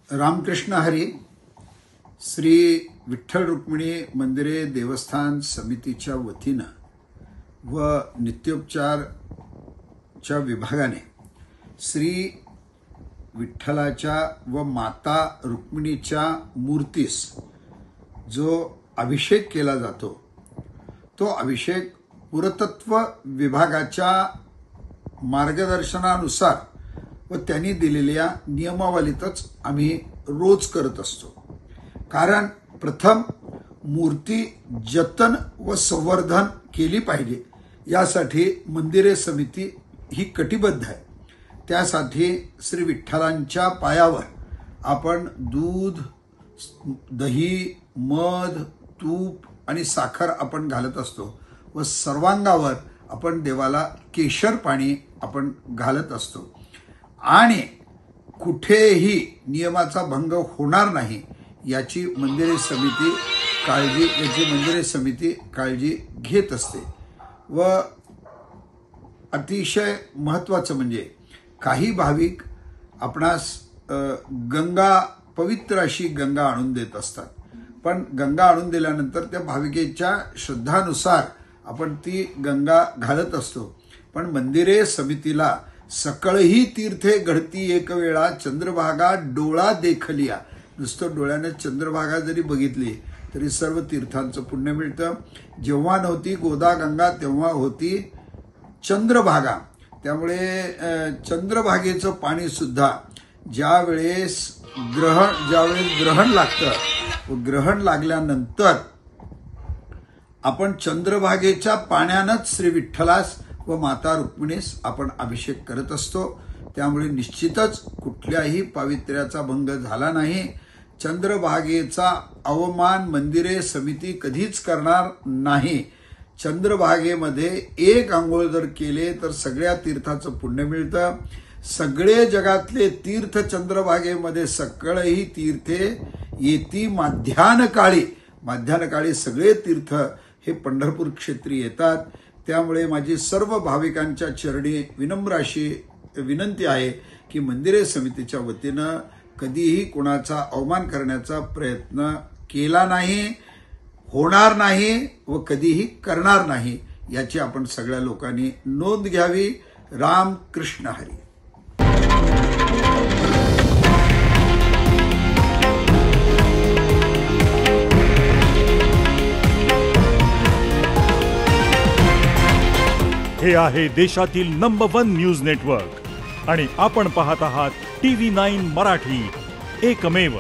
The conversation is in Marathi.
रामकृष्ण हरी. श्री विठ्ठल रुक्मिणी मंदिरे देवस्थान समितीच्या वतीनं व नित्योपचारच्या विभागाने श्री विठ्ठलाच्या व माता रुक्मिणीच्या मूर्तीस जो अभिषेक केला जातो तो अभिषेक पुरातत्व विभागाच्या मार्गदर्शनानुसार व त्यांनी दिलेल्या नियमावलीतच आम्ही रोज करत असतो. कारण प्रथम मूर्ती जतन व संवर्धन केली पाहिजे यासाठी मंदिरे समिती ही कटिबद्ध आहे. त्यासाठी श्री विठ्ठलांच्या पायावर आपण दूध, दही, मध, तूप आणि साखर आपण घालत असतो व सर्वांगावर आपण देवाला केशर पाणी आपण घालत असतो आणि कुठेही नियमाचा भंग होणार नाही याची मंदिरे समिती काळजी घेत असते. व अतिशय महत्त्वाचं म्हणजे काही भाविक आपणास गंगा, पवित्र अशी गंगा आणून देत असतात. पण गंगा आणून दिल्यानंतर त्या भाविकेच्या श्रद्धानुसार आपण ती गंगा घालत असतो. पण मंदिरे समितीला सकळही तीर्थे घडती एक वेळा, चंद्रभागा डोळा देखलिया. नुसतं डोळ्याने चंद्रभागा जरी बघितली तरी सर्व तीर्थांचं पुण्य मिळतं. जेव्हा नव्हती गोदा गंगा तेव्हा होती चंद्रभागा. त्यामुळे चंद्रभागेचं पाणी सुद्धा ज्यावेळेस ग्रहण लागतं व ग्रहण लागल्यानंतर आपण चंद्रभागेच्या पाण्यानंच श्री विठ्ठलास व माता रुक्मिणीस आपण अभिषेक करत असतो. त्यामुळे निश्चितच कुठल्याही पावित्र्याचा भंग झाला नाही. चंद्रभागेचा अवमान मंदिरे समिती कधीच करणार नाही. चंद्रभागेमध्ये एक आंघोळ जर केले तर सगळ्या तीर्थाचं पुण्य मिळतं. सगळे जगातले तीर्थ चंद्रभागेमध्ये सकळही तीर्थे येती माध्यान्हकाळी सगळे तीर्थ हे पंढरपूर क्षेत्री येतात. त्यामुळे माझी सर्व भाविकांच्या चरणी विनम्र अशी विनंती आहे की मंदिरे समितीच्या वतीनं कधीही कुणाचा अवमान करण्याचा प्रयत्न केला नाही, होणार नाही व कधीही करणार नाही याची आपण सगळ्या लोकांनी नोंद घ्यावी. रामकृष्ण हरी. हे आहे देशातील नंबर 1 न्यूज नेटवर्क आणि आपण पाहत आहात TV9 मराठी, एकमेव.